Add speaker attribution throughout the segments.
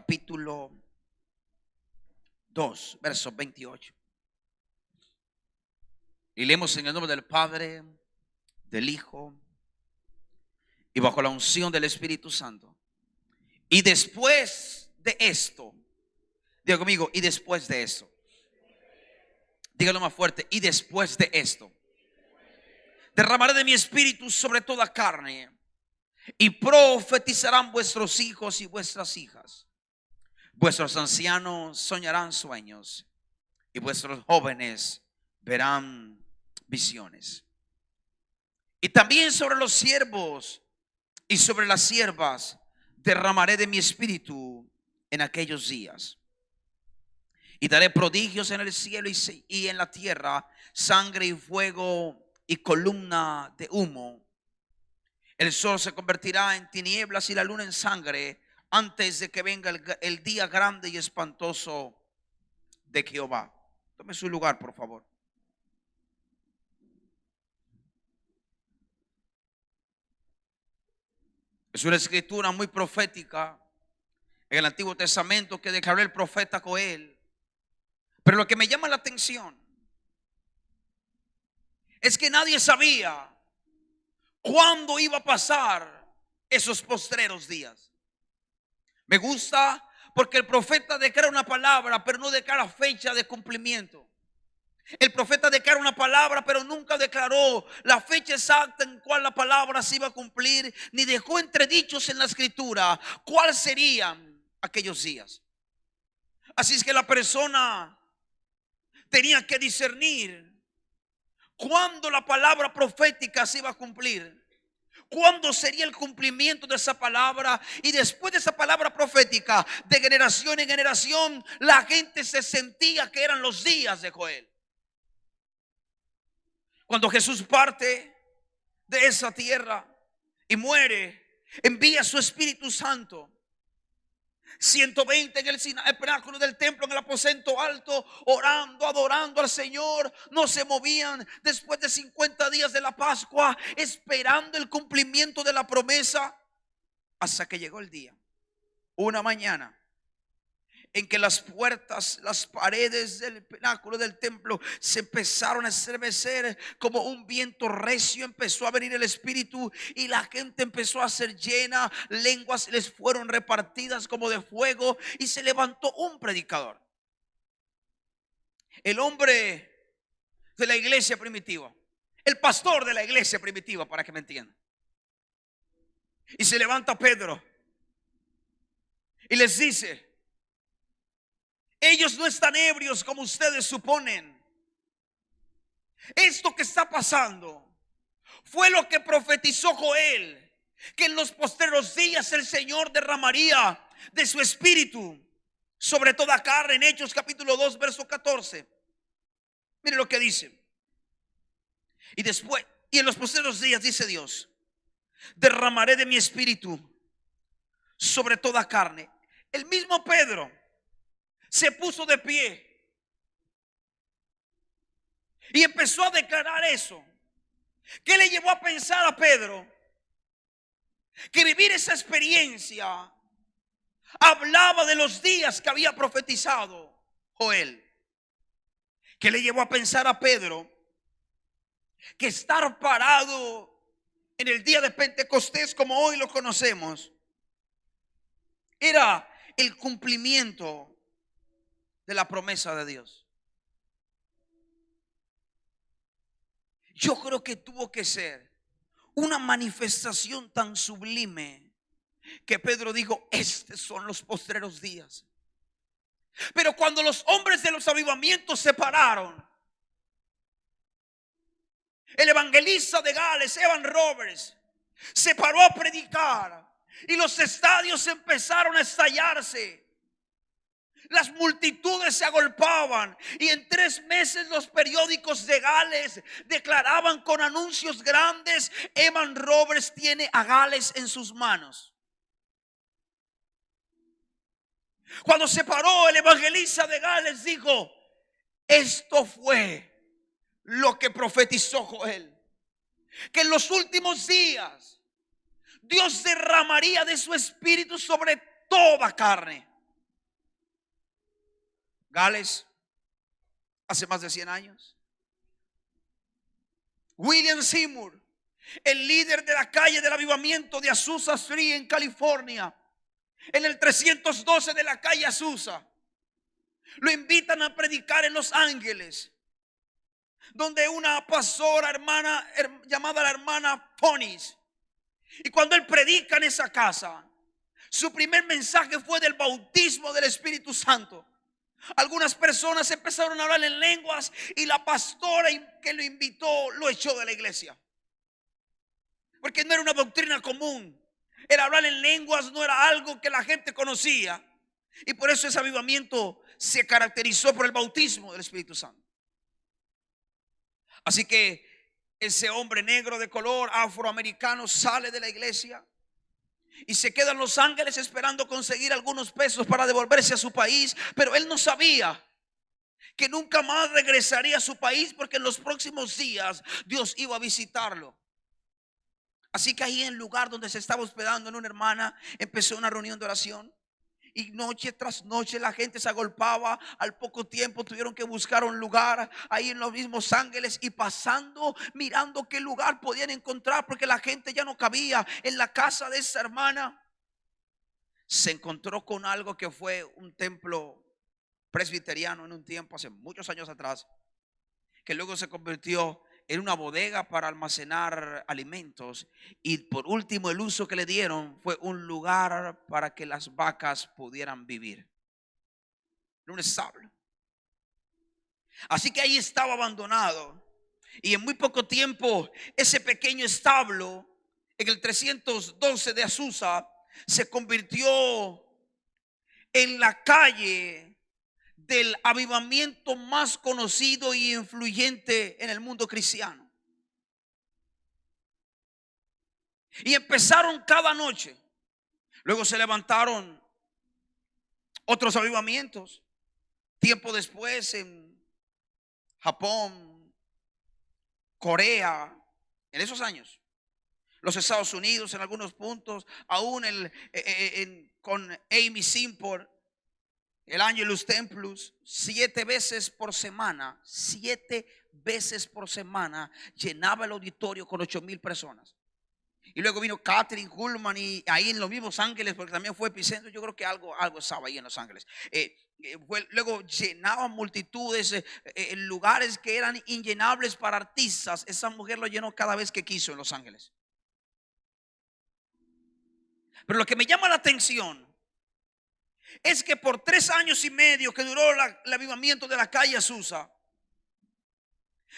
Speaker 1: capítulo 2, verso 28. Y leemos en el nombre del Padre, del Hijo y bajo la unción del Espíritu Santo. Y después de esto, diga conmigo, y después de esto. Dígalo más fuerte, y después de esto, derramaré de mi espíritu sobre toda carne, y profetizarán vuestros hijos y vuestras hijas. Vuestros ancianos soñarán sueños, y vuestros jóvenes verán visiones. Y también sobre los siervos y sobre las siervas derramaré de mi espíritu en aquellos días. Y daré prodigios en el cielo y en la tierra, sangre y fuego y columna de humo. El sol se convertirá en tinieblas y la luna en sangre antes de que venga el día grande y espantoso de Jehová. Tome su lugar, por favor. Es una escritura muy profética en el Antiguo Testamento que declaró el profeta Joel. Pero lo que me llama la atención es que nadie sabía cuándo iba a pasar esos postreros días. Me gusta porque el profeta declara una palabra, pero no declara fecha de cumplimiento. El profeta declara una palabra, pero nunca declaró la fecha exacta en cual la palabra se iba a cumplir, ni dejó entredichos en la escritura cuáles serían aquellos días. Así es que la persona tenía que discernir cuándo la palabra profética se iba a cumplir, cuándo sería el cumplimiento de esa palabra. Y después de esa palabra profética, de generación en generación, la gente se sentía que eran los días de Joel. Cuando Jesús parte de esa tierra y muere, envía su Espíritu Santo. 120 en el pináculo del templo, en el aposento alto, orando, adorando al Señor. No se movían después de 50 días de la Pascua, esperando el cumplimiento de la promesa, hasta que llegó el día, una mañana, en que las puertas, las paredes del pináculo del templo se empezaron a estremecer como un viento recio. Empezó a venir el Espíritu y la gente empezó a ser llena. Lenguas les fueron repartidas como de fuego y se levantó un predicador. El hombre de la iglesia primitiva, el pastor de la iglesia primitiva, para que me entiendan. Y se levanta Pedro y les dice: ellos no están ebrios como ustedes suponen. Esto que está pasando fue lo que profetizó Joel, que en los postreros días el Señor derramaría de su espíritu sobre toda carne, en Hechos capítulo 2 verso 14. Mire lo que dice. Y después, y en los postreros días, dice Dios, derramaré de mi espíritu sobre toda carne. El mismo Pedro se puso de pie y empezó a declarar eso. ¿Qué le llevó a pensar a Pedro? Que vivir esa experiencia hablaba de los días que había profetizado Joel. ¿Qué le llevó a pensar a Pedro? Que estar parado en el día de Pentecostés, como hoy lo conocemos, era el cumplimiento de la promesa de Dios. Yo creo que tuvo que ser una manifestación tan sublime que Pedro dijo: estos son los postreros días. Pero cuando los hombres de los avivamientos se pararon, el evangelista de Gales, Evan Roberts, se paró a predicar y los estadios empezaron a estallarse. Las multitudes se agolpaban y en 3 meses los periódicos de Gales declaraban con anuncios grandes: Evan Roberts tiene a Gales en sus manos. Cuando se paró el evangelista de Gales, dijo: esto fue lo que profetizó Joel, que en los últimos días Dios derramaría de su espíritu sobre toda carne. Gales, hace más de 100 años. William Seymour, el líder de la calle del avivamiento de Azusa Street en California, en el 312 de la calle Azusa, lo invitan a predicar en Los Ángeles, donde una pastora hermana llamada la hermana Ponis. Y cuando él predica en esa casa, su primer mensaje fue del bautismo del Espíritu Santo. Algunas personas empezaron a hablar en lenguas y la pastora que lo invitó lo echó de la iglesia, porque no era una doctrina común. El hablar en lenguas no era algo que la gente conocía, y por eso ese avivamiento se caracterizó por el bautismo del Espíritu Santo. Así que ese hombre negro de color afroamericano sale de la iglesia y se queda en Los Ángeles esperando conseguir algunos pesos para devolverse a su país. Pero él no sabía que nunca más regresaría a su país, porque en los próximos días Dios iba a visitarlo. Así que ahí en el lugar donde se estaba hospedando en una hermana, empezó una reunión de oración. Y noche tras noche la gente se agolpaba. Al poco tiempo tuvieron que buscar un lugar ahí en los mismos Ángeles, y pasando, mirando qué lugar podían encontrar, porque la gente ya no cabía en la casa de esa hermana. Se encontró con algo que fue un templo presbiteriano en un tiempo, hace muchos años atrás, que luego se convirtió en una bodega para almacenar alimentos, y por último el uso que le dieron fue un lugar para que las vacas pudieran vivir, un establo. Así que ahí estaba abandonado, y en muy poco tiempo ese pequeño establo en el 312 de Azusa se convirtió en la calle del avivamiento más conocido y influyente en el mundo cristiano. Y empezaron cada noche. Luego se levantaron otros avivamientos. Tiempo después en Japón, Corea, en esos años. Los Estados Unidos en algunos puntos, aún con Amy Simpor, el Angelus Templus, 7 veces por semana, 7 veces por semana llenaba el auditorio con 8,000 personas. Y luego vino Catherine Kuhlman, y ahí en los mismos Ángeles, porque también fue epicentro. Yo creo que algo estaba ahí en Los Ángeles. Luego llenaban multitudes, en lugares que eran inllenables para artistas. Esa mujer lo llenó cada vez que quiso en Los Ángeles. Pero lo que me llama la atención es que por 3 años y medio que duró el avivamiento de la calle Azusa,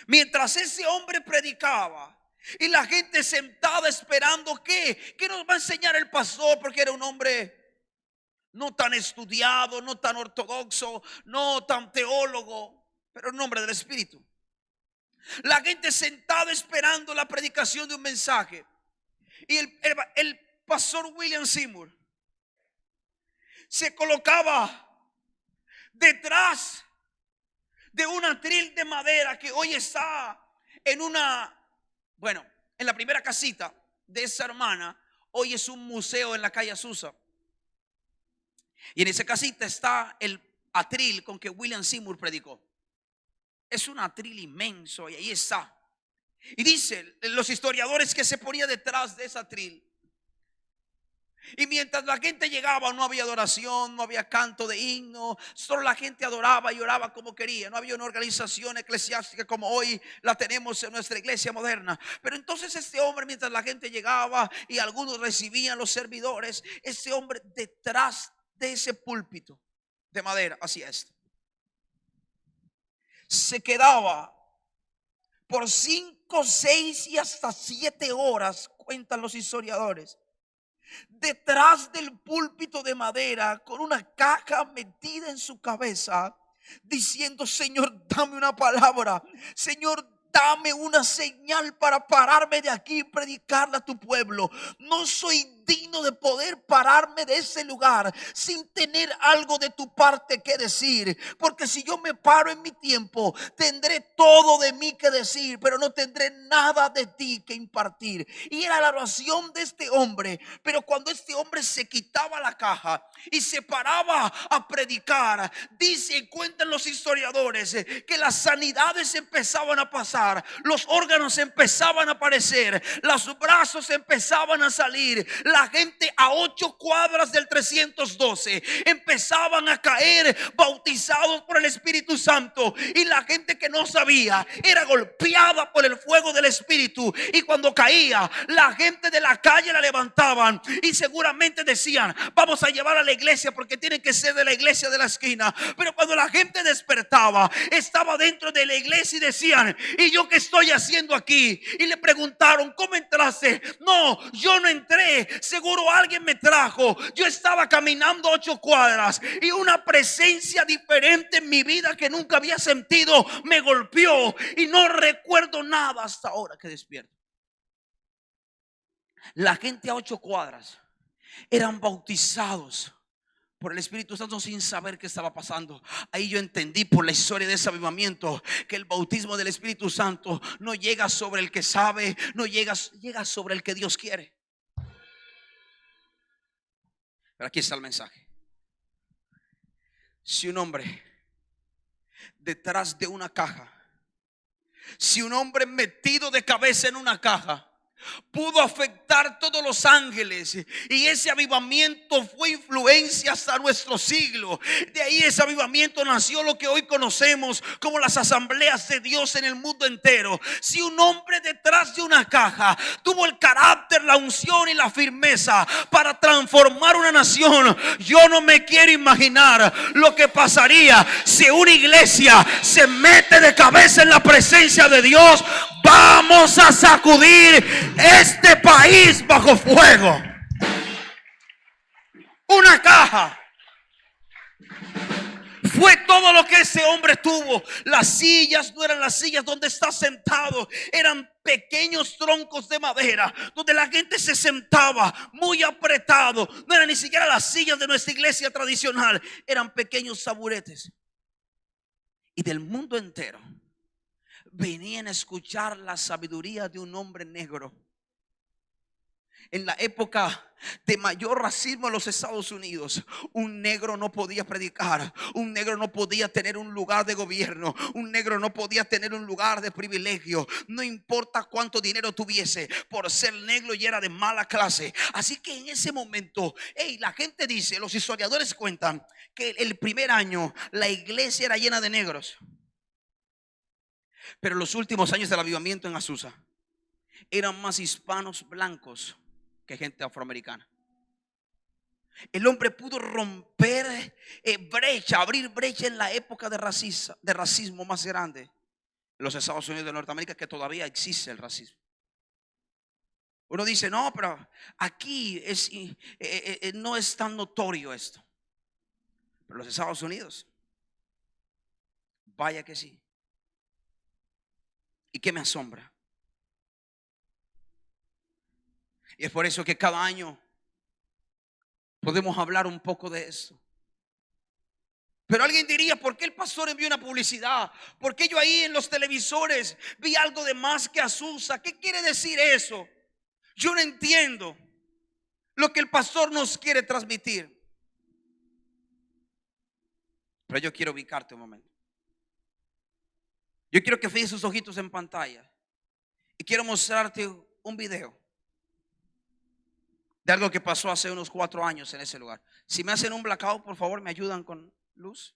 Speaker 1: mientras ese hombre predicaba y la gente sentada esperando ¿qué nos va a enseñar el pastor? Porque era un hombre no tan estudiado, no tan ortodoxo, no tan teólogo, pero un hombre del Espíritu. La gente sentada esperando la predicación de un mensaje, y el pastor William Seymour se colocaba detrás de un atril de madera que hoy está en en la primera casita de esa hermana. Hoy es un museo en la calle Azusa, y en esa casita está el atril con que William Seymour predicó. Es un atril inmenso, y ahí está. Y dicen los historiadores que se ponía detrás de ese atril, y mientras la gente llegaba no había adoración, no había canto de himno, solo la gente adoraba y oraba como quería. No había una organización eclesiástica como hoy la tenemos en nuestra iglesia moderna. Pero entonces este hombre, mientras la gente llegaba y algunos recibían los servidores, ese hombre detrás de ese púlpito de madera hacía esto. Se quedaba por 5, 6 y hasta 7 horas, cuentan los historiadores, detrás del púlpito de madera con una caja metida en su cabeza, diciendo: Señor, dame una palabra, Señor, dame una señal para pararme de aquí y predicarle a tu pueblo. No soy
Speaker 2: indigno de poder pararme de ese lugar sin tener algo de tu parte que decir, porque si yo me paro en mi tiempo, tendré todo de mí que decir, pero no tendré nada de ti que impartir. Y era la oración de este hombre. Pero cuando este hombre se quitaba la caja y se paraba a predicar, dice y cuentan los historiadores que las sanidades empezaban a pasar, los órganos empezaban a aparecer, los brazos empezaban a salir. La gente a 8 cuadras del 312 empezaban a caer bautizados por el Espíritu Santo, y la gente que no sabía era golpeada por el fuego del Espíritu. Y cuando caía, la gente de la calle la levantaban y seguramente decían: vamos a llevar a la iglesia porque tiene que ser de la iglesia de la esquina. Pero cuando la gente despertaba, estaba dentro de la iglesia y decían: ¿y yo qué estoy haciendo aquí? Y le preguntaron: ¿cómo entraste? No, yo no entré, seguro alguien me trajo. Yo estaba caminando 8 cuadras y una presencia diferente en mi vida que nunca había sentido me golpeó y no recuerdo nada hasta ahora que despierto. La gente a 8 cuadras eran bautizados por el Espíritu Santo sin saber qué estaba pasando. Ahí yo entendí por la historia de ese avivamiento que el bautismo del Espíritu Santo no llega sobre el que sabe, no llega sobre el que Dios quiere. Pero aquí está el mensaje. Si un hombre detrás de una caja, si un hombre metido de cabeza en una caja pudo afectar todos los ángeles, y ese avivamiento fue influencia hasta nuestro siglo. De ahí ese avivamiento nació lo que hoy conocemos como las asambleas de Dios en el mundo entero. Si un hombre detrás de una caja tuvo el carácter, la unción y la firmeza para transformar una nación, yo no me quiero imaginar lo que pasaría si una iglesia se mete de cabeza en la presencia de Dios. Vamos a sacudir este país bajo fuego. Una caja fue todo lo que ese hombre tuvo. Las sillas no eran las sillas donde está sentado, eran pequeños troncos de madera donde la gente se sentaba muy apretado. No eran ni siquiera las sillas de nuestra iglesia tradicional, eran pequeños taburetes. Y del mundo entero venían a escuchar la sabiduría de un hombre negro. En la época de mayor racismo en los Estados Unidos, un negro no podía predicar, un negro no podía tener un lugar de gobierno, un negro no podía tener un lugar de privilegio, no importa cuánto dinero tuviese, por ser negro y era de mala clase. Así que en ese momento, la gente dice, los historiadores cuentan que el primer año la iglesia era llena de negros. Pero los últimos años del avivamiento en Azusa eran más hispanos blancos que gente afroamericana. El hombre pudo romper brecha, abrir brecha en la época de racismo más grande en los Estados Unidos de Norteamérica, que todavía existe el racismo. Uno dice: no, pero aquí no es tan notorio esto. Pero los Estados Unidos, vaya que sí. ¿Y qué me asombra? Y es por eso que cada año podemos hablar un poco de eso. Pero alguien diría: ¿por qué el pastor envió una publicidad? ¿Por qué yo ahí en los televisores vi algo de más que Azusa? ¿Qué quiere decir eso? Yo no entiendo lo que el pastor nos quiere transmitir. Pero yo quiero ubicarte un momento. Yo quiero que fijes sus ojitos en pantalla y quiero mostrarte un video de algo que pasó hace unos 4 años en ese lugar. Si me hacen un blackout, por favor, me ayudan con luz.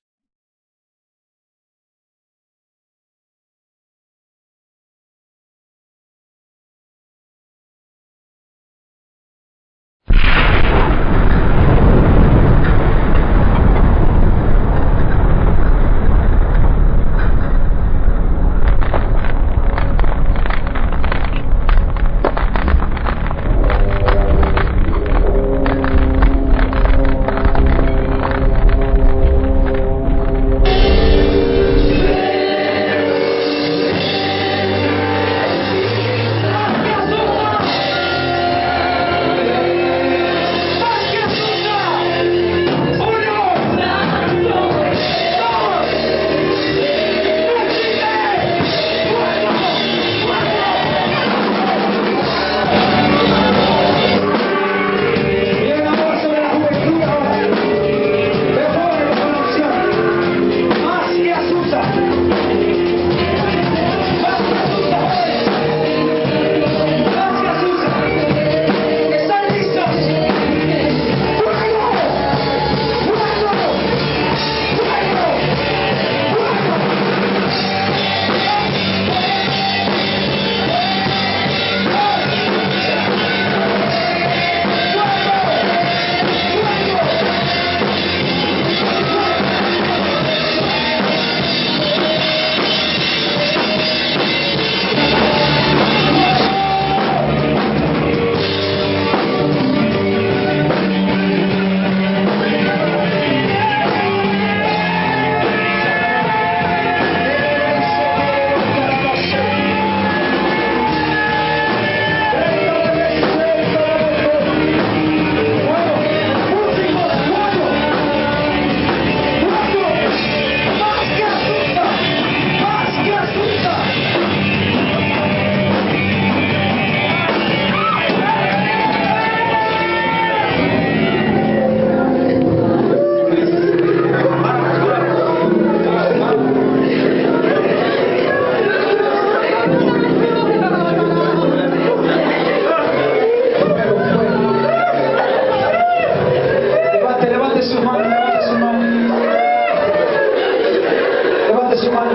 Speaker 3: su mano.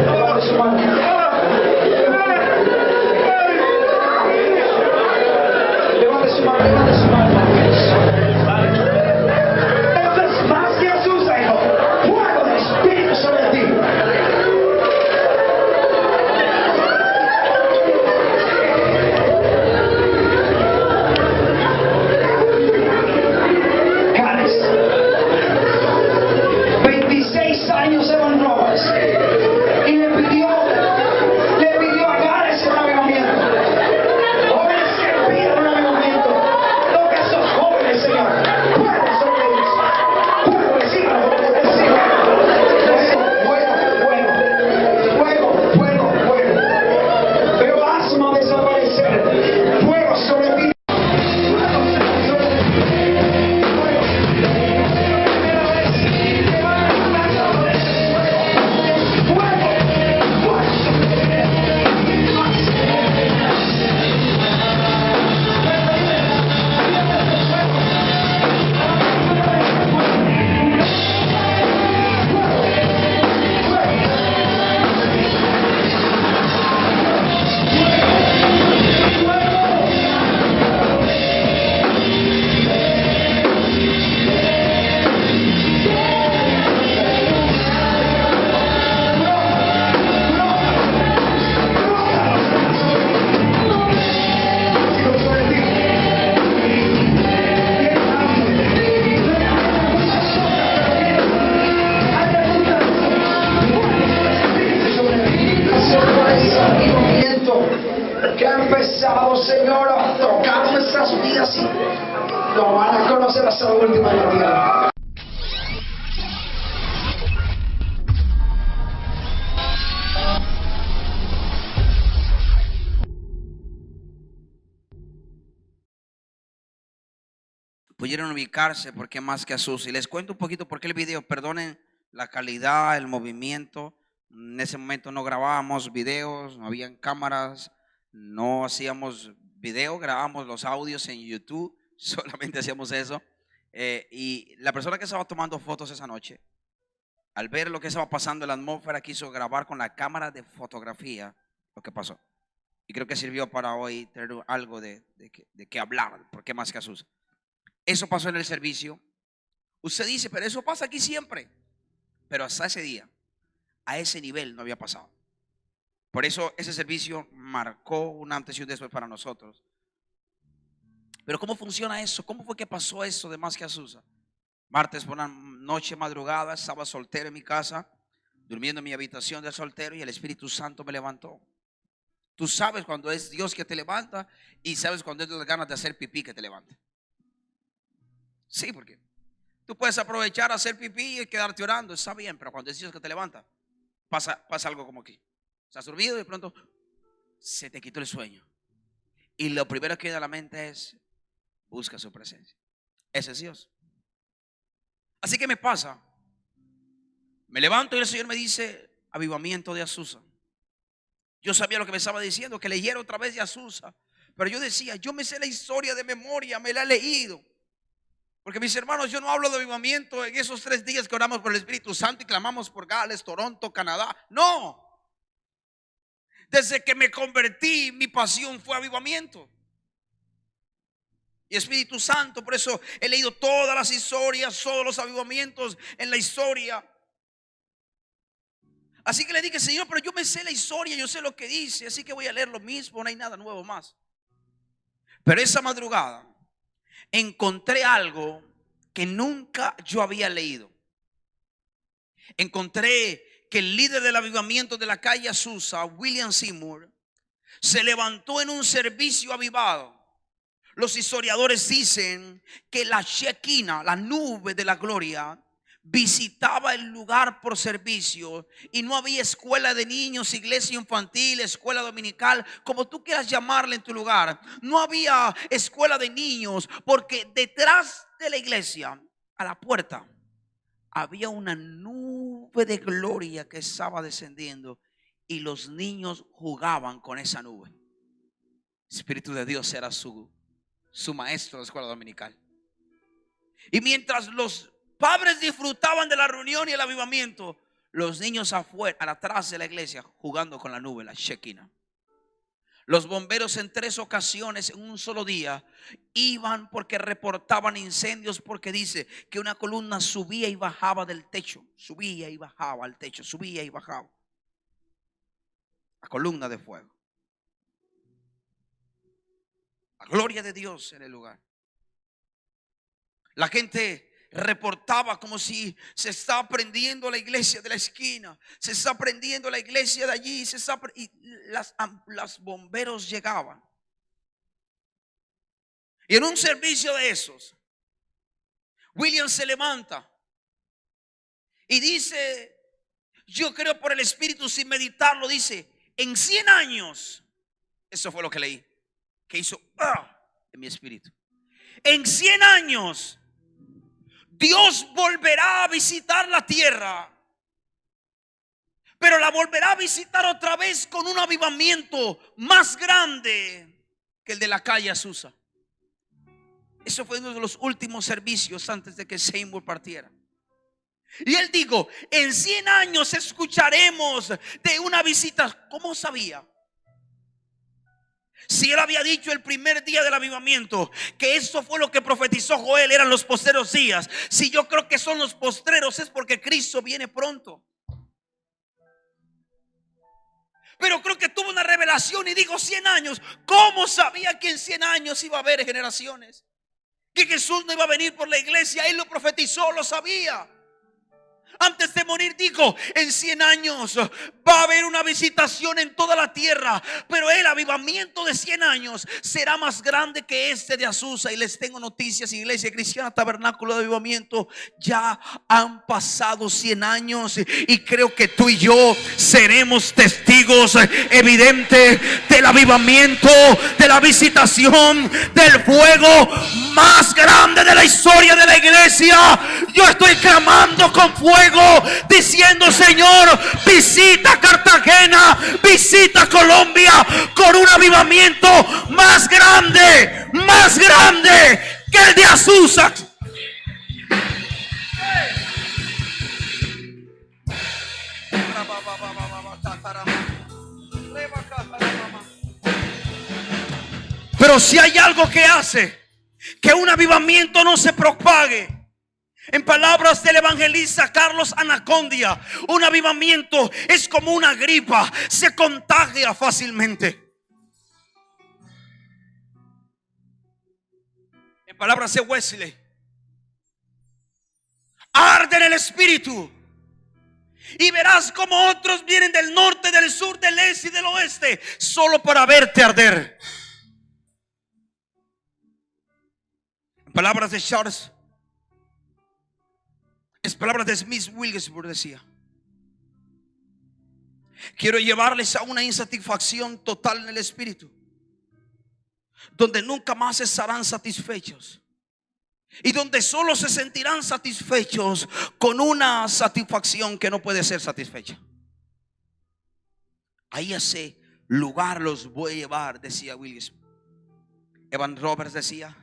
Speaker 3: Levante su mano. Levante su mano, levante su mano. Esto es más que Azusa, hijo. Fuego del Espíritu sobre ti. Cares. 26 años Evan Roberts. Y le pidió a Cares un avivamiento. Jóvenes que piden un avivamiento. Toca a esos jóvenes, Señor. Fuego sobre ellos. Fuego, decímelo, fuego. Veo asma desaparecer. Fuego sobre ti. Que ha empezado, Señor, a tocar nuestras vidas y lo van a conocer hasta la última de la tierra.
Speaker 1: Pudieron ubicarse porque más que Azusa. Y les cuento un poquito por qué el video. Perdonen la calidad, el movimiento. En ese momento no grabábamos videos, no habían cámaras, no hacíamos video, grabábamos los audios en YouTube, solamente hacíamos eso. Y la persona que estaba tomando fotos esa noche, al ver lo que estaba pasando en la atmósfera, quiso grabar con la cámara de fotografía lo que pasó. Y creo que sirvió para hoy tener algo de qué hablar, por qué más que Azusa. Eso pasó en el servicio. Usted dice, pero eso pasa aquí siempre. Pero hasta ese día, a ese nivel no había pasado. Por eso ese servicio marcó un antes y un después para nosotros. Pero ¿cómo funciona eso? ¿Cómo fue que pasó eso de más que Azusa? Martes por una noche madrugada, estaba soltero en mi casa, durmiendo en mi habitación de soltero, y el Espíritu Santo me levantó. Tú sabes cuando es Dios que te levanta y sabes cuando es las ganas de hacer pipí que te levanta. Sí, porque tú puedes aprovechar a hacer pipí y quedarte orando, está bien, pero cuando es Dios que te levanta, pasa algo como aquí. Estás dormido y de pronto se te quitó el sueño. Y lo primero que viene a la mente es, busca su presencia. Ese es Dios. Así que me pasa. Me levanto y el Señor me dice, avivamiento de Azusa. Yo sabía lo que me estaba diciendo, que leyera otra vez de Azusa. Pero yo decía, yo me sé la historia de memoria, me la he leído. Porque mis hermanos, yo no hablo de avivamiento en esos 3 días que oramos por el Espíritu Santo y clamamos por Gales, Toronto, Canadá. No. Desde que me convertí, mi pasión fue avivamiento. Y Espíritu Santo, por eso he leído todas las historias, todos los avivamientos en la historia. Así que le dije, Señor, pero yo me sé la historia, yo sé lo que dice, así que voy a leer lo mismo, no hay nada nuevo más. Pero esa madrugada encontré algo que nunca yo había leído. Encontré que el líder del avivamiento de la calle Azusa, William Seymour, se levantó en un servicio avivado. Los historiadores dicen que la Shekinah, la nube de la gloria, visitaba el lugar por servicio y no había escuela de niños, iglesia infantil, escuela dominical, como tú quieras llamarle en tu lugar. No había escuela de niños porque detrás de la iglesia, a la puerta, había una nube de gloria que estaba descendiendo y los niños jugaban con esa nube. El Espíritu de Dios era su maestro de escuela dominical. Y mientras los padres disfrutaban de la reunión y el avivamiento, los niños afuera, atrás de la iglesia, jugando con la nube, la Shekinah. Los bomberos en 3 ocasiones en un solo día iban porque reportaban incendios, porque dice que una columna subía y bajaba del techo, subía y bajaba al techo, subía y bajaba. La columna de fuego. La gloria de Dios en el lugar. La gente reportaba como si se está prendiendo la iglesia de la esquina, se está prendiendo la iglesia de allí, y las bomberos llegaban. Y en un servicio de esos, William se levanta y dice, yo creo por el Espíritu, sin meditarlo, dice, en 100 años, eso fue lo que leí, que hizo en mi espíritu. En 100 años Dios volverá a visitar la tierra, pero la volverá a visitar otra vez con un avivamiento más grande que el de la calle Azusa. Eso fue uno de los últimos servicios antes de que Seymour partiera. Y él dijo, en 100 años escucharemos de una visita. ¿Cómo sabía? Si él había dicho el primer día del avivamiento que eso fue lo que profetizó Joel, eran los postreros días. Si yo creo que son los postreros, es porque Cristo viene pronto. Pero creo que tuvo una revelación y digo 100 años. ¿Cómo sabía que en 100 años iba a haber generaciones? Que Jesús no iba a venir por la iglesia. Él lo profetizó, lo sabía. Antes de morir dijo, en 100 años va a haber una visitación en toda la tierra, pero el avivamiento de 100 años será más grande que este de Azusa. Y les tengo noticias, Iglesia Cristiana Tabernáculo de Avivamiento, ya han pasado 100 años y creo que tú y yo seremos testigos evidentes del avivamiento, de la visitación, del fuego más grande de la historia de la iglesia. Yo estoy clamando con fuego, diciendo, Señor, visita Cartagena, visita Colombia con un avivamiento más grande que el de Azusa. Pero si hay algo que hace que un avivamiento no se propague, en palabras del evangelista Carlos Anacondia, un avivamiento es como una gripa, se contagia fácilmente. En palabras de Wesley, arde en el espíritu y verás como otros vienen del norte, del sur, del este y del oeste solo para verte arder. En palabras de Charles, es palabras de Smith Wigglesworth, decía: quiero llevarles a una insatisfacción total en el espíritu, donde nunca más estarán satisfechos y donde solo se sentirán satisfechos con una satisfacción que no puede ser satisfecha. Ahí a ese lugar los voy a llevar, decía Willis. Evan Roberts decía: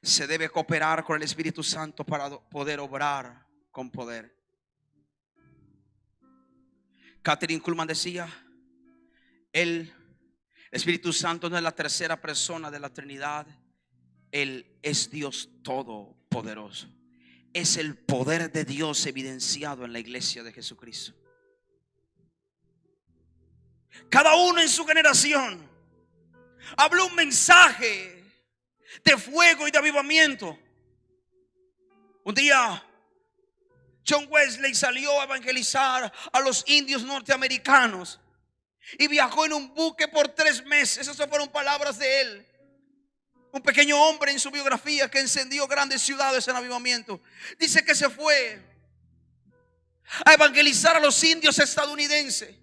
Speaker 1: se debe cooperar con el Espíritu Santo para poder obrar con poder. Catherine Kuhlman decía: el Espíritu Santo no es la tercera persona de la Trinidad. Él es Dios todopoderoso. Es el poder de Dios evidenciado en la iglesia de Jesucristo. Cada uno en su generación habló un mensaje de fuego y de avivamiento. Un día John Wesley salió a evangelizar a los indios norteamericanos y viajó en un buque por 3 meses. Esas fueron palabras de él. Un pequeño hombre en su biografía que encendió grandes ciudades en avivamiento. Dice que se fue a evangelizar a los indios estadounidenses.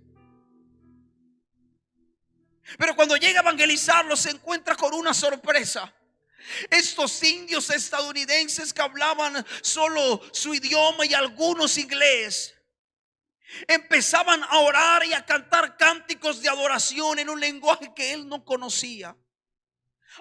Speaker 1: Pero cuando llega a evangelizarlos se encuentra con una sorpresa. Estos indios estadounidenses que hablaban solo su idioma y algunos inglés, empezaban a orar y a cantar cánticos de adoración en un lenguaje que él no conocía.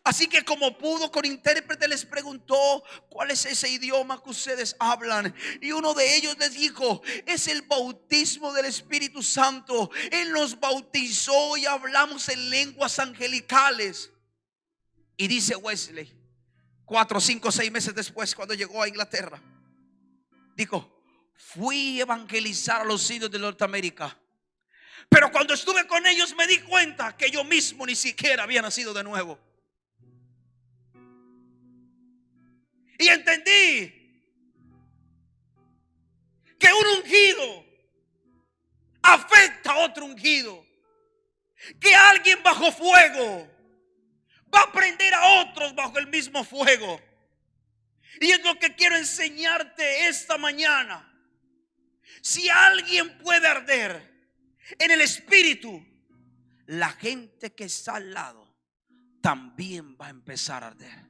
Speaker 2: Así que como pudo con intérprete les preguntó: ¿cuál es ese idioma que ustedes hablan? Y uno de ellos les dijo: es el bautismo del Espíritu Santo. Él nos bautizó y hablamos en lenguas angelicales. Y dice Wesley, 4, 5, 6 meses después, cuando llegó a Inglaterra, dijo: fui a evangelizar a los indios de Norteamérica, pero cuando estuve con ellos me di cuenta que yo mismo ni siquiera había nacido de nuevo. Y entendí que un ungido afecta a otro ungido, que alguien bajo fuego va a prender a otros bajo el mismo fuego. Y es lo que quiero enseñarte esta mañana. Si alguien puede arder en el espíritu, la gente que está al lado también va a empezar a arder.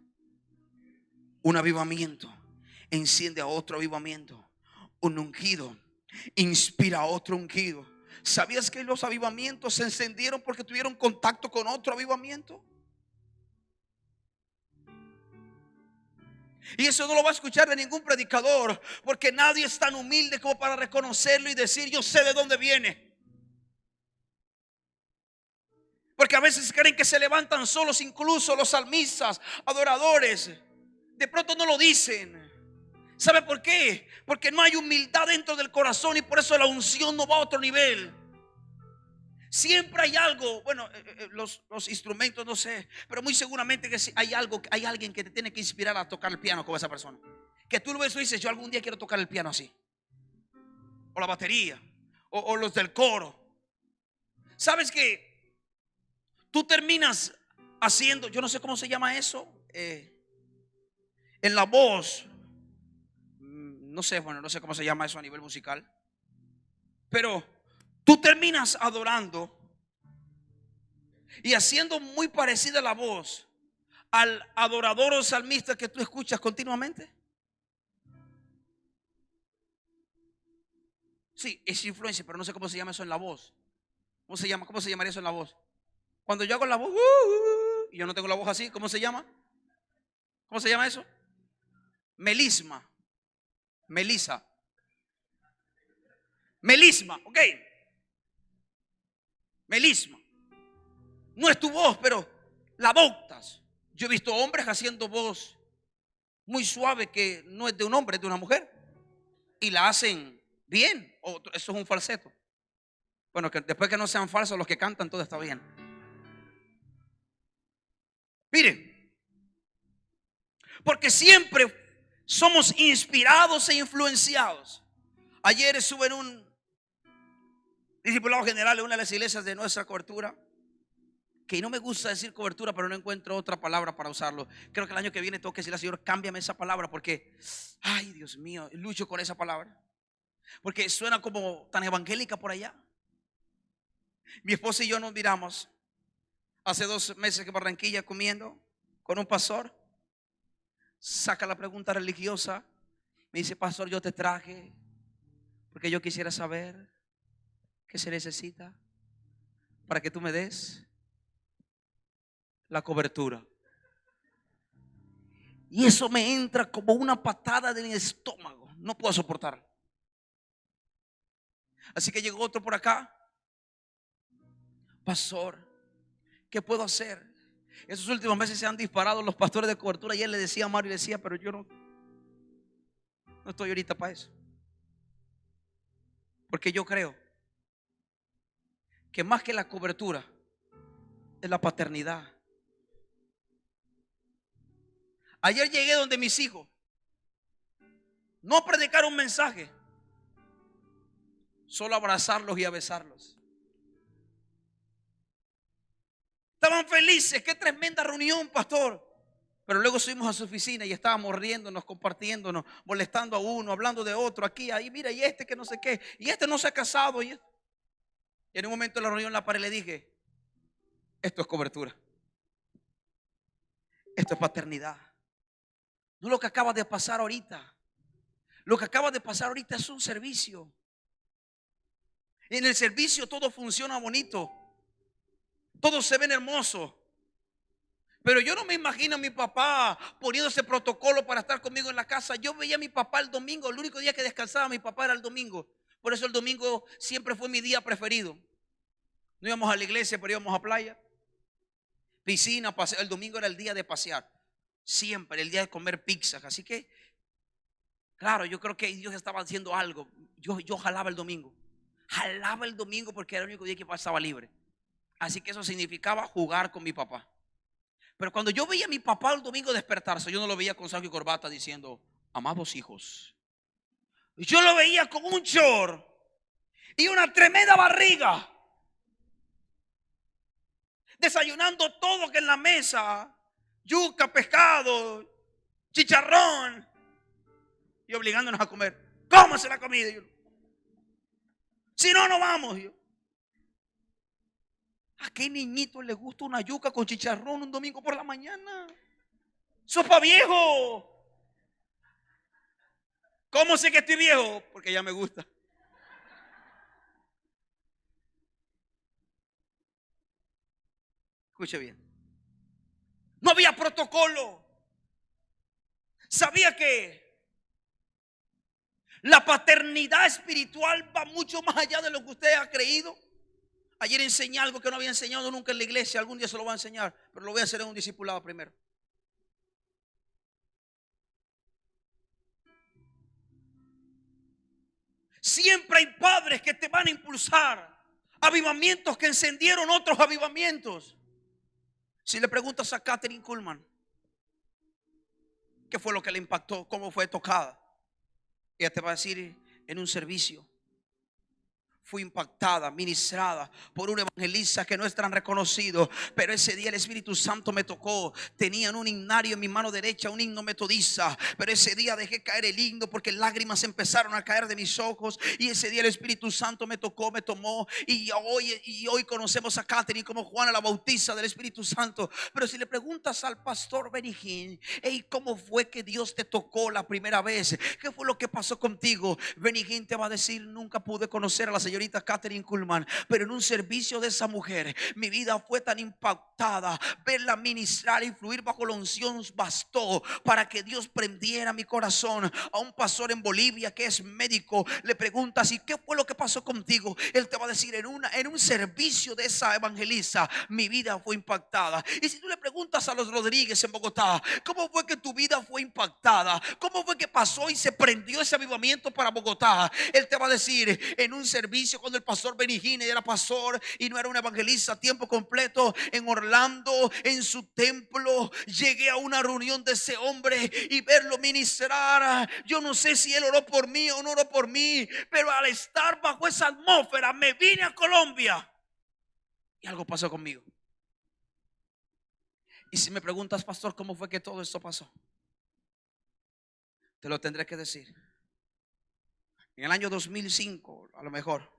Speaker 2: Un avivamiento enciende a otro avivamiento. Un ungido inspira a otro ungido. ¿Sabías que los avivamientos se encendieron porque tuvieron contacto con otro avivamiento? Y eso no lo va a escuchar de ningún predicador, porque nadie es tan humilde como para reconocerlo y decir: yo sé de dónde viene. Porque a veces creen que se levantan solos, incluso los salmistas, adoradores. De pronto no lo dicen. ¿Sabe por qué? Porque no hay humildad dentro del corazón, y por eso la unción no va a otro nivel. Siempre hay algo, bueno, los instrumentos no sé, pero muy seguramente que hay algo, hay alguien que te tiene que inspirar a tocar el piano como esa persona. Que tú lo ves y dices: yo algún día quiero tocar el piano así. O la batería, o los del coro. ¿Sabes qué? Tú terminas haciendo, yo no sé cómo se llama eso, en la voz, no sé, bueno, no sé cómo se llama eso a nivel musical, pero tú terminas adorando y haciendo muy parecida la voz al adorador o salmista que tú escuchas continuamente. Sí, es influencia, pero no sé cómo se llama eso en la voz. ¿Cómo se llama? ¿Cómo se llamaría eso en la voz? Cuando yo hago la voz, y yo no tengo la voz así, ¿cómo se llama? ¿Cómo se llama eso? Melisma. Melisa. Melisma, ok. Melisma. No es tu voz, pero la adoptas. Yo he visto hombres haciendo voz muy suave que no es de un hombre, es de una mujer, y la hacen bien. O eso es un falseto. Bueno, que después que no sean falsos los que cantan, todo está bien. Miren, porque siempre somos inspirados e influenciados. Ayer estuve en un discipulado general en una de las iglesias de nuestra cobertura, que no me gusta decir cobertura, pero no encuentro otra palabra para usarlo. Creo que el año que viene tengo que decirle al Señor: cámbiame esa palabra, porque, ay Dios mío, lucho con esa palabra, porque suena como tan evangélica por allá. Mi esposa y yo nos miramos hace 2 meses que Barranquilla, comiendo con un pastor. Saca la pregunta religiosa. Me dice: pastor, yo te traje porque yo quisiera saber qué se necesita para que tú me des la cobertura. Y eso me entra como una patada en el estómago. No puedo soportar. Así que llegó otro por acá: pastor, ¿qué puedo hacer? Esos últimos meses se han disparado los pastores de cobertura. Y él le decía a Mario, y le decía: pero yo no estoy ahorita para eso. Porque yo creo que más que la cobertura es la paternidad. Ayer llegué donde mis hijos, no a predicar un mensaje, solo a abrazarlos y a besarlos. Estaban felices. Qué tremenda reunión, pastor. Pero luego subimos a su oficina y estábamos riéndonos, compartiéndonos, molestando a uno, hablando de otro, aquí, ahí, mira, y este que no sé qué, y este no se ha casado. Y en un momento de la reunión la paré y le dije: esto es cobertura, esto es paternidad. No lo que acaba de pasar ahorita. Lo que acaba de pasar ahorita es un servicio. En el servicio todo funciona bonito, todos se ven hermosos.
Speaker 1: Pero yo no me imagino a mi papá poniéndose protocolo para estar conmigo en la casa. Yo veía a mi papá el domingo. El único día que descansaba mi papá era el domingo. Por eso el domingo siempre fue mi día preferido. No íbamos a la iglesia, pero íbamos a playa, piscina, paseo. El domingo era el día de pasear. Siempre, el día de comer pizzas. Así que, claro, yo creo que Dios estaba haciendo algo. Yo jalaba el domingo. Jalaba el domingo porque era el único día que estaba libre. Así que eso significaba jugar con mi papá. Pero cuando yo veía a mi papá el domingo despertarse, yo no lo veía con saco y corbata diciendo, amados hijos. Yo lo veía con un short y una tremenda barriga, desayunando todo que en la mesa, yuca, pescado, chicharrón, y obligándonos a comer. Cómase la comida. Y yo, si no, no vamos. Y yo, ¿a qué niñito le gusta una yuca con chicharrón un domingo por la mañana? ¡Sopa viejo! ¿Cómo sé que estoy viejo? Porque ya me gusta. Escuche bien. No había protocolo. Sabía que la paternidad espiritual va mucho más allá de lo que usted ha creído. Ayer enseñé algo que no había enseñado nunca en la iglesia. Algún día se lo voy a enseñar, pero lo voy a hacer en un discipulado primero. Siempre hay padres que te van a impulsar. Avivamientos que encendieron otros avivamientos. Si le preguntas a Kathryn Kuhlman, ¿qué fue lo que le impactó? ¿Cómo fue tocada? Ella te va a decir, en un servicio fui impactada, ministrada por un evangelista que no es tan reconocido, pero ese día el Espíritu Santo me tocó. Tenían un himnario en mi mano derecha, un himno metodista, pero ese día dejé caer el himno porque lágrimas empezaron a caer de mis ojos, y ese día el Espíritu Santo me tocó, me tomó, y hoy conocemos a Kathryn como Juana la Bautista del Espíritu Santo. Pero si le preguntas al pastor Benny Hinn, hey, ¿cómo fue que Dios te tocó la primera vez? ¿Qué fue lo que pasó contigo? Benny Hinn te va a decir, nunca pude conocer a la señorita Kathryn Kuhlman, pero en un servicio de esa mujer mi vida fue tan impactada. Verla ministrar y fluir bajo la unción bastó para que Dios prendiera mi corazón. A un pastor en Bolivia que es médico le preguntas, ¿y qué fue lo que pasó contigo? Él te va a decir, en un servicio de esa evangelista mi vida fue impactada. Y si tú le preguntas a los Rodríguez en Bogotá, ¿cómo fue que tu vida fue impactada? ¿Cómo fue que pasó y se prendió ese avivamiento para Bogotá? Él te va a decir, en un servicio cuando el pastor Benny Hinn era pastor y no era un evangelista a tiempo completo en Orlando, en su templo, llegué a una reunión de ese hombre y verlo ministrar. Yo no sé si él oró por mí o no oró por mí, pero al estar bajo esa atmósfera me vine a Colombia y algo pasó conmigo. Y si me preguntas, pastor, ¿cómo fue que todo esto pasó? Te lo tendré que decir. En el año 2005, a lo mejor,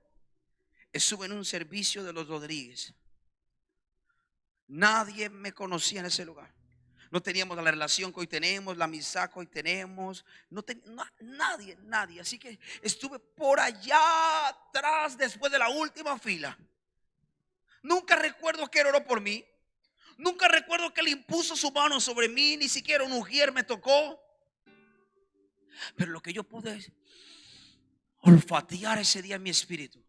Speaker 1: estuve en un servicio de los Rodríguez. Nadie me conocía en ese lugar. No teníamos la relación que hoy tenemos, la amistad que hoy tenemos. Nadie. Así que estuve por allá atrás, después de la última fila. Nunca recuerdo que él oró por mí. Nunca recuerdo que él impuso su mano sobre mí. Ni siquiera un ujier me tocó. Pero lo que yo pude olfatear ese día en mi espíritu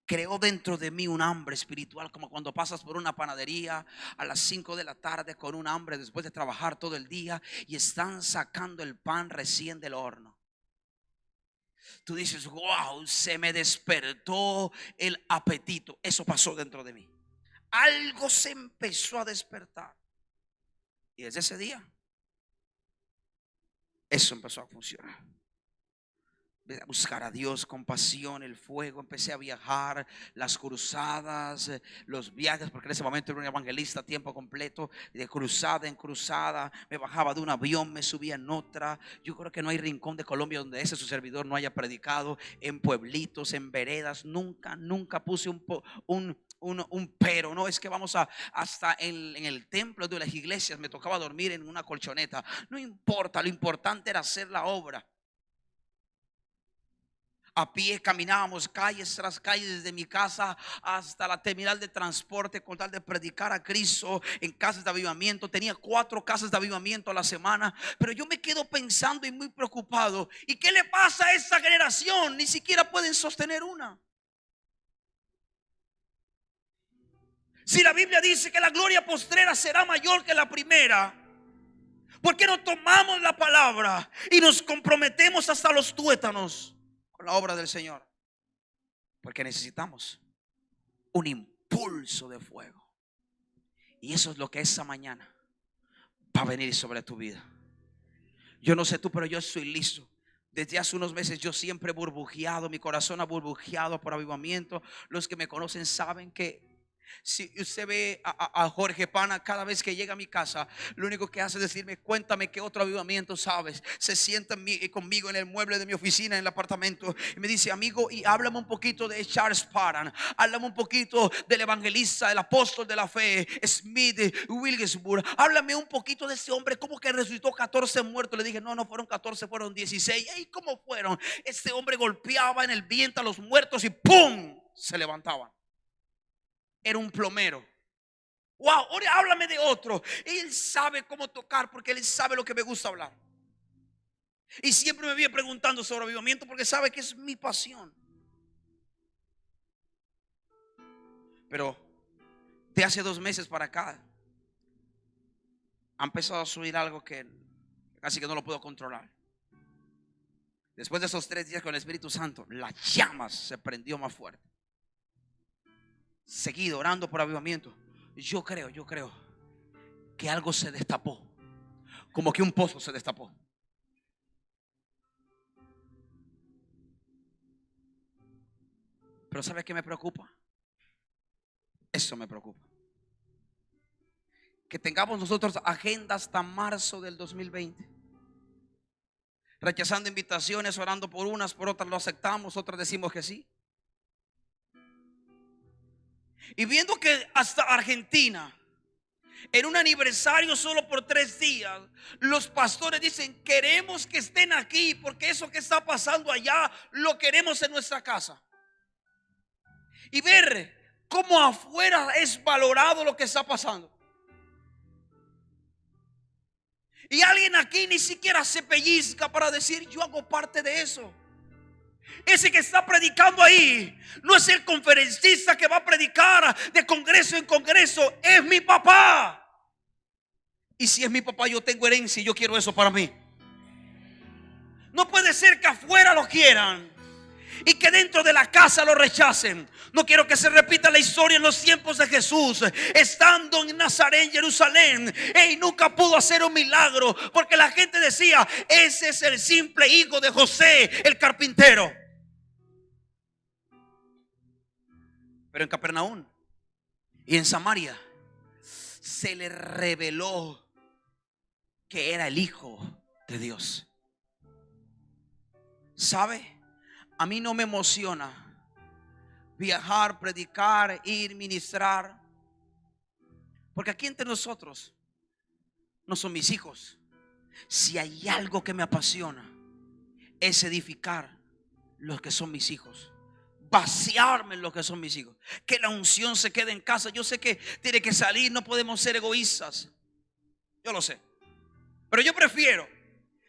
Speaker 1: creó dentro de mí un hambre espiritual, como cuando pasas por una panadería a las 5 de la tarde con un hambre después de trabajar todo el día y están sacando el pan recién del horno. Tú dices, wow, se me despertó el apetito. Eso pasó dentro de mí. Algo se empezó a despertar. Y desde ese día eso empezó a funcionar. A buscar a Dios con pasión, el fuego. Empecé a viajar, las cruzadas, los viajes, porque en ese momento era un evangelista a tiempo completo, de cruzada en cruzada. Me bajaba de un avión, me subía en otra. Yo creo que no hay rincón de Colombia donde ese su servidor no haya predicado. En pueblitos, en veredas. Nunca puse un pero. No es que vamos hasta en el templo de las iglesias me tocaba dormir en una colchoneta. No importa, lo importante era hacer la obra. A pie caminábamos calles tras calles desde mi casa hasta la terminal de transporte con tal de predicar a Cristo en casas de avivamiento. Tenía 4 casas de avivamiento a la semana. Pero yo me quedo pensando y muy preocupado. ¿Y qué le pasa a esta generación? Ni siquiera pueden sostener una. Si la Biblia dice que la gloria postrera será mayor que la primera, ¿por qué no tomamos la palabra y nos comprometemos hasta los tuétanos con la obra del Señor? Porque necesitamos un impulso de fuego. Y eso es lo que esa mañana va a venir sobre tu vida. Yo no sé tú, pero yo estoy listo. Desde hace unos meses yo siempre he burbujeado, mi corazón ha burbujeado por avivamiento. Los que me conocen saben que si usted ve a Jorge Pana, cada vez que llega a mi casa, lo único que hace es decirme: cuéntame qué otro avivamiento sabes. Se sienta conmigo en el mueble de mi oficina, en el apartamento, y me dice: amigo, y háblame un poquito de Charles Parham, háblame un poquito del evangelista, del apóstol de la fe, Smith Wigglesworth, háblame un poquito de ese hombre, como que resucitó 14 muertos. Le dije: no fueron 14, fueron 16. ¿Y cómo fueron? Este hombre golpeaba en el viento a los muertos y ¡pum!, se levantaban. Era un plomero. Wow, ahora háblame de otro. Él sabe cómo tocar porque él sabe lo que me gusta hablar. Y siempre me viene preguntando sobre avivamiento porque sabe que es mi pasión. Pero de hace 2 meses para acá ha empezado a subir algo que casi que no lo puedo controlar. Después de esos 3 días con el Espíritu Santo, las llamas se prendió más fuerte. Seguido orando por avivamiento. Yo creo que algo se destapó. Como que un pozo se destapó. Pero ¿sabes qué me preocupa? Eso me preocupa. Que tengamos nosotros agenda hasta marzo del 2020. Rechazando invitaciones, orando por unas, por otras lo aceptamos, otras decimos que sí. Y viendo que hasta Argentina, en un aniversario solo por 3 días, los pastores dicen: queremos que estén aquí porque eso que está pasando allá lo queremos en nuestra casa. Y ver cómo afuera es valorado lo que está pasando. Y alguien aquí ni siquiera se pellizca para decir: yo hago parte de eso. Ese que está predicando ahí no es el conferencista que va a predicar de congreso en congreso, es mi papá. Y si es mi papá, yo tengo herencia y yo quiero eso para mí. No puede ser que afuera lo quieran y que dentro de la casa lo rechacen. No quiero que se repita la historia en los tiempos de Jesús, estando en Nazaret, Jerusalén. Nunca pudo hacer un milagro porque la gente decía: ese es el simple hijo de José, el carpintero. Pero en Capernaum y en Samaria se le reveló que era el Hijo de Dios. ¿Sabe? A mí no me emociona viajar, predicar, ir, ministrar, porque aquí entre nosotros no son mis hijos. Si hay algo que me apasiona, es edificar los que son mis hijos, vaciarme en lo que son mis hijos, que la unción se quede en casa. Yo sé que tiene que salir, no podemos ser egoístas, yo lo sé, pero yo prefiero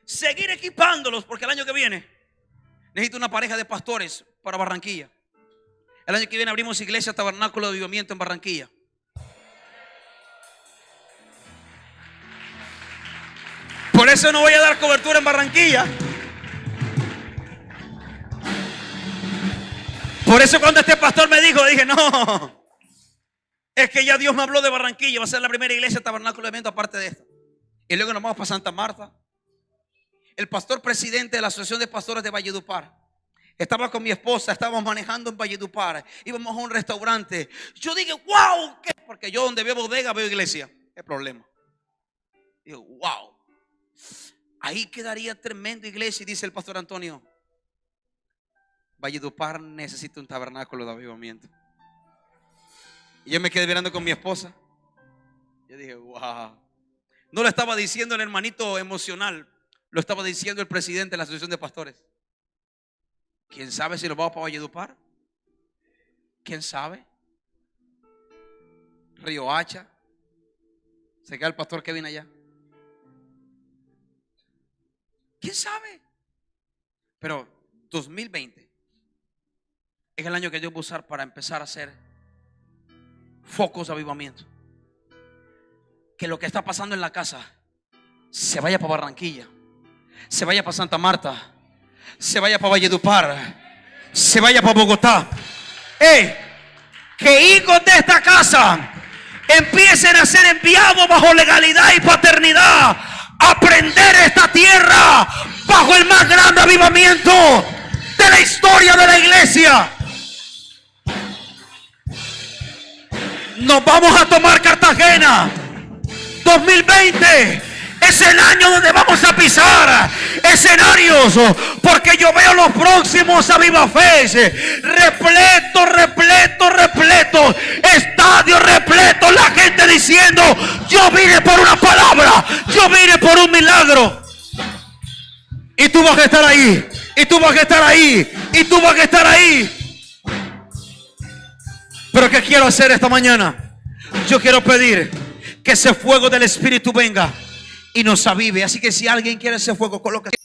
Speaker 1: seguir equipándolos porque el año que viene necesito una pareja de pastores para Barranquilla. El año que viene abrimos iglesia Tabernáculo de Avivamiento en Barranquilla. Por eso no voy a dar cobertura en Barranquilla. Por eso cuando este pastor me dijo, dije: no, es que ya Dios me habló de Barranquilla, va a ser la primera iglesia Tabernáculo de Avivamiento aparte de esto. Y luego nos vamos para Santa Marta. El pastor presidente de la Asociación de Pastores de Valledupar estaba con mi esposa, estábamos manejando en Valledupar, íbamos a un restaurante. Yo dije: wow, ¿qué? Porque yo donde veo bodega veo iglesia. ¿Qué problema? Digo: wow, ahí quedaría tremenda iglesia. Y dice el pastor Antonio: Valledupar necesita un tabernáculo de avivamiento. Y yo me quedé mirando con mi esposa. Yo dije: wow. No lo estaba diciendo el hermanito emocional, lo estaba diciendo el presidente de la Asociación de Pastores. ¿Quién sabe si lo vamos para Valledupar? ¿Quién sabe? Río Hacha. Se queda el pastor que viene allá. ¿Quién sabe? Pero 2020 es el año que Dios va a usar para empezar a hacer focos de avivamiento. Que lo que está pasando en la casa se vaya para Barranquilla, se vaya para Santa Marta, se vaya para Valledupar, se vaya para Bogotá. Que hijos de esta casa empiecen a ser enviados bajo legalidad y paternidad a prender esta tierra bajo el más grande avivamiento de la historia de la iglesia. Nos vamos a tomar Cartagena. 2020 es el año donde vamos a pisar escenarios, porque yo veo los próximos Avivafest repleto, estadio repleto, la gente diciendo: yo vine por una palabra, yo vine por un milagro. Y tú vas a estar ahí, y tú vas a estar ahí, y tú vas a estar ahí. Pero ¿qué quiero hacer esta mañana? Yo quiero pedir que ese fuego del Espíritu venga y nos avive. Así que si alguien quiere ese fuego, colóquese.